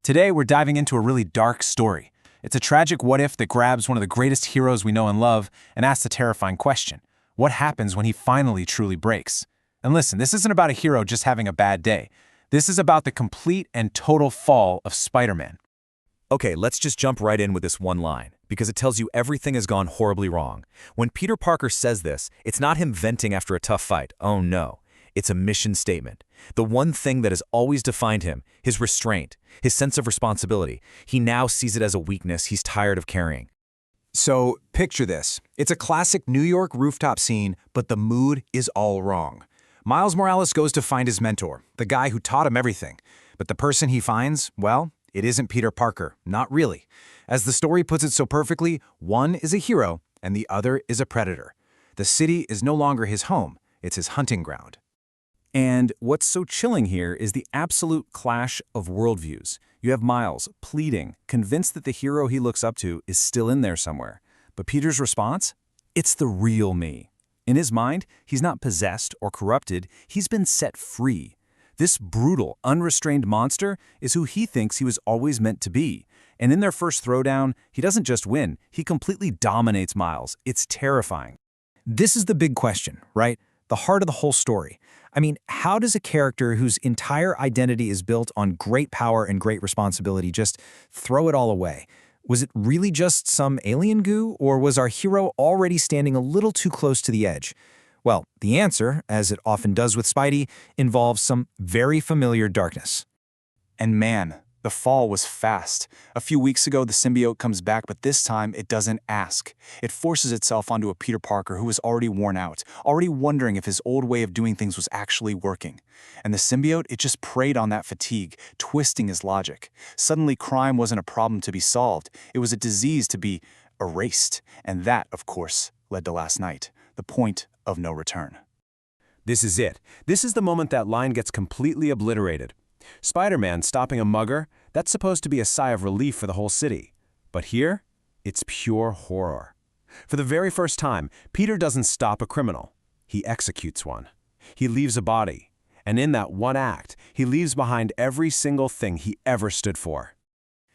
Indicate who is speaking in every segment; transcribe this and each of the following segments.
Speaker 1: Today, we're diving into a really dark story. It's a tragic what-if that grabs one of the greatest heroes we know and love and asks a terrifying question. What happens when he finally truly breaks? And listen, this isn't about a hero just having a bad day. This is about the complete and total fall of Spider-Man.
Speaker 2: Okay, let's just jump right in with this one line, because it tells you everything has gone horribly wrong. When Peter Parker says this, it's not him venting after a tough fight. Oh no. It's a mission statement. The one thing that has always defined him, his restraint, his sense of responsibility, he now sees it as a weakness he's tired of carrying.
Speaker 3: So, picture this. It's a classic New York rooftop scene, but the mood is all wrong. Miles Morales goes to find his mentor, the guy who taught him everything. But the person he finds, well, it isn't Peter Parker, not really. As the story puts it so perfectly, one is a hero and the other is a predator. The city is no longer his home, it's his hunting ground.
Speaker 1: And what's so chilling here is the absolute clash of worldviews. You have Miles pleading, convinced that the hero he looks up to is still in there somewhere. But Peter's response? It's the real me. In his mind, he's not possessed or corrupted, he's been set free. This brutal, unrestrained monster is who he thinks he was always meant to be. And in their first throwdown, he doesn't just win, he completely dominates Miles. It's terrifying.
Speaker 3: This is the big question, right? The heart of the whole story. I mean, how does a character whose entire identity is built on great power and great responsibility just throw it all away? Was it really just some alien goo, or was our hero already standing a little too close to the edge? Well, the answer, as it often does with Spidey, involves some very familiar darkness.
Speaker 4: And man, the fall was fast. A few weeks ago, the symbiote comes back, but this time it doesn't ask. It forces itself onto a Peter Parker who was already worn out, already wondering if his old way of doing things was actually working. And the symbiote, it just preyed on that fatigue, twisting his logic. Suddenly, crime wasn't a problem to be solved. It was a disease to be erased. And that, of course, led to last night, the point of no return.
Speaker 1: This is it. This is the moment that line gets completely obliterated. Spider-Man stopping a mugger, that's supposed to be a sigh of relief for the whole city. But here, it's pure horror. For the very first time, Peter doesn't stop a criminal. He executes one. He leaves a body. And in that one act, he leaves behind every single thing he ever stood for.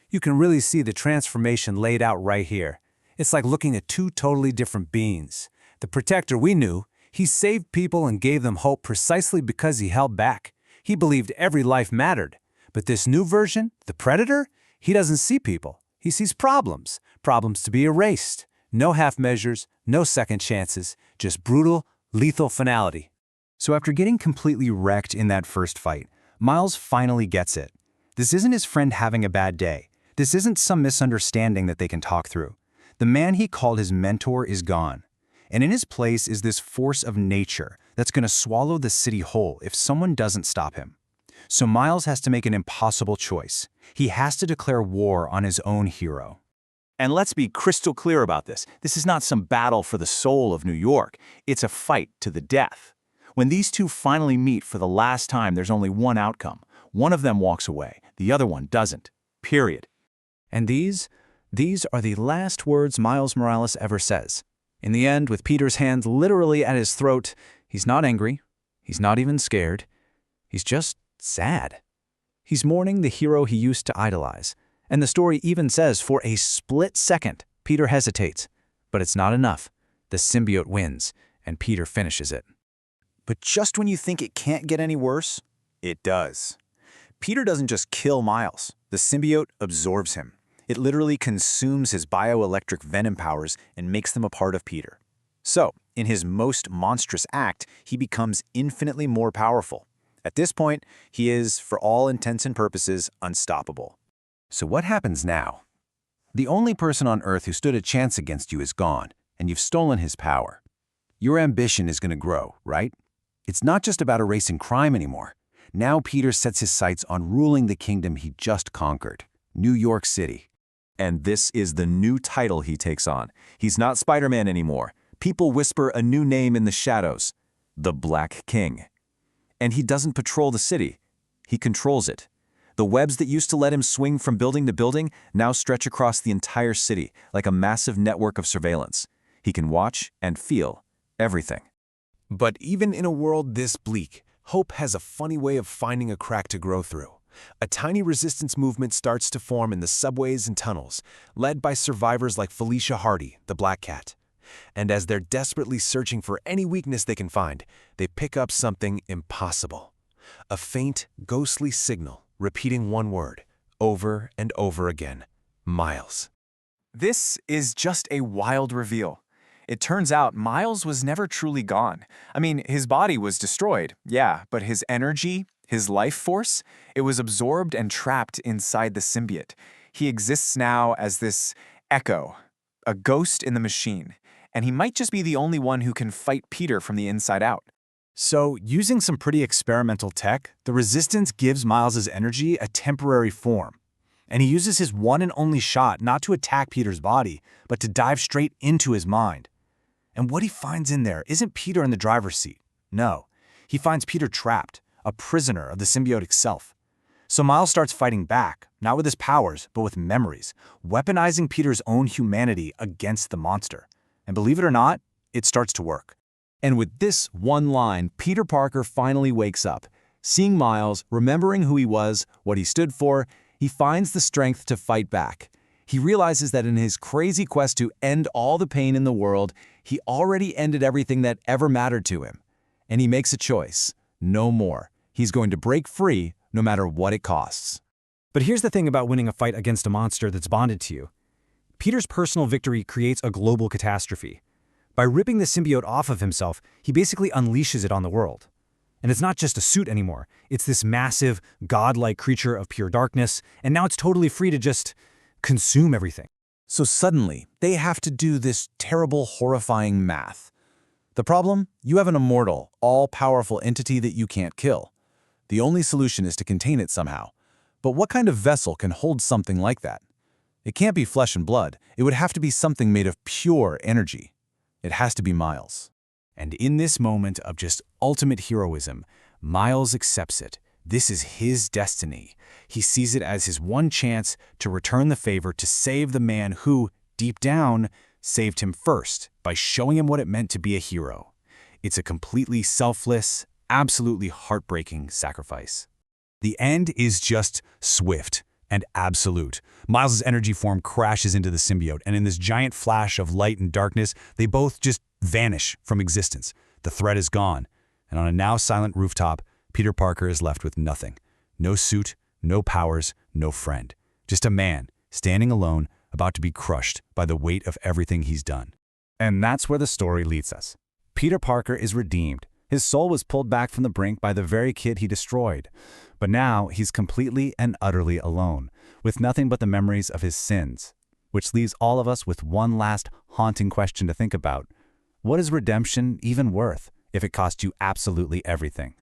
Speaker 1: You can really see the transformation laid out right here. It's like looking at two totally different beings. The protector we knew, he saved people and gave them hope precisely because he held back. He believed every life mattered. But this new version, the Predator, he doesn't see people. He sees problems. Problems to be erased. No half measures, no second chances, just brutal, lethal finality. So after getting completely wrecked in that first fight, Miles finally gets it. This isn't his friend having a bad day. This isn't some misunderstanding that they can talk through. The man he called his mentor is gone. And in his place is this force of nature that's going to swallow the city whole if someone doesn't stop him. So Miles has to make an impossible choice. He has to declare war on his own hero.
Speaker 4: And let's be crystal clear about this. This is not some battle for the soul of New York. It's a fight to the death. When these two finally meet for the last time, there's only one outcome. One of them walks away. The other one doesn't. Period.
Speaker 3: And these are the last words Miles Morales ever says. In the end, with Peter's hands literally at his throat, he's not angry, he's not even scared, he's just sad. He's mourning the hero he used to idolize, and the story even says for a split second, Peter hesitates. But it's not enough. The symbiote wins, and Peter finishes it.
Speaker 4: But just when you think it can't get any worse, it does. Peter doesn't just kill Miles. The symbiote absorbs him. It literally consumes his bioelectric venom powers and makes them a part of Peter. So, in his most monstrous act, he becomes infinitely more powerful. At this point, he is, for all intents and purposes, unstoppable.
Speaker 1: So what happens now? The only person on Earth who stood a chance against you is gone, and you've stolen his power. Your ambition is going to grow, right? It's not just about erasing crime anymore. Now Peter sets his sights on ruling the kingdom he just conquered, New York City.
Speaker 2: And this is the new title he takes on. He's not Spider-Man anymore. People whisper a new name in the shadows, the Black King. And he doesn't patrol the city. He controls it. The webs that used to let him swing from building to building now stretch across the entire city like a massive network of surveillance. He can watch and feel everything.
Speaker 1: But even in a world this bleak, hope has a funny way of finding a crack to grow through. A tiny resistance movement starts to form in the subways and tunnels, led by survivors like Felicia Hardy, the Black Cat. And as they're desperately searching for any weakness they can find, they pick up something impossible. A faint, ghostly signal, repeating one word, over and over again. Miles.
Speaker 4: This is just a wild reveal. It turns out Miles was never truly gone. I mean, his body was destroyed, yeah, but his energy, his life force, it was absorbed and trapped inside the symbiote. He exists now as this echo, a ghost in the machine, and he might just be the only one who can fight Peter from the inside out.
Speaker 3: So, using some pretty experimental tech, the resistance gives Miles's energy a temporary form. And he uses his one and only shot not to attack Peter's body, but to dive straight into his mind. And what he finds in there isn't Peter in the driver's seat. No, he finds Peter trapped, a prisoner of the symbiote itself. So Miles starts fighting back, not with his powers, but with memories, weaponizing Peter's own humanity against the monster. And believe it or not, it starts to work.
Speaker 2: And with this one line, Peter Parker finally wakes up. Seeing Miles, remembering who he was, what he stood for, he finds the strength to fight back. He realizes that in his crazy quest to end all the pain in the world, he already ended everything that ever mattered to him. And he makes a choice. No more. He's going to break free, no matter what it costs.
Speaker 5: But here's the thing about winning a fight against a monster that's bonded to you. Peter's personal victory creates a global catastrophe. By ripping the symbiote off of himself, he basically unleashes it on the world. And it's not just a suit anymore. It's this massive, godlike creature of pure darkness, and now it's totally free to just consume everything.
Speaker 3: So suddenly, they have to do this terrible, horrifying math. The problem? You have an immortal, all-powerful entity that you can't kill. The only solution is to contain it somehow. But what kind of vessel can hold something like that? It can't be flesh and blood. It would have to be something made of pure energy. It has to be Miles.
Speaker 5: And in this moment of just ultimate heroism, Miles accepts it. This is his destiny. He sees it as his one chance to return the favor, to save the man who, deep down, saved him first by showing him what it meant to be a hero. It's a completely selfless, absolutely heartbreaking sacrifice. The end is just swift and absolute. Miles' energy form crashes into the symbiote, and in this giant flash of light and darkness, they both just vanish from existence. The threat is gone, and on a now silent rooftop, Peter Parker is left with nothing. No suit, no powers, no friend. Just a man, standing alone, about to be crushed by the weight of everything he's done.
Speaker 3: And that's where the story leads us. Peter Parker is redeemed. His soul was pulled back from the brink by the very kid he destroyed. But now he's completely and utterly alone, with nothing but the memories of his sins. Which leaves all of us with one last haunting question to think about. What is redemption even worth if it cost you absolutely everything?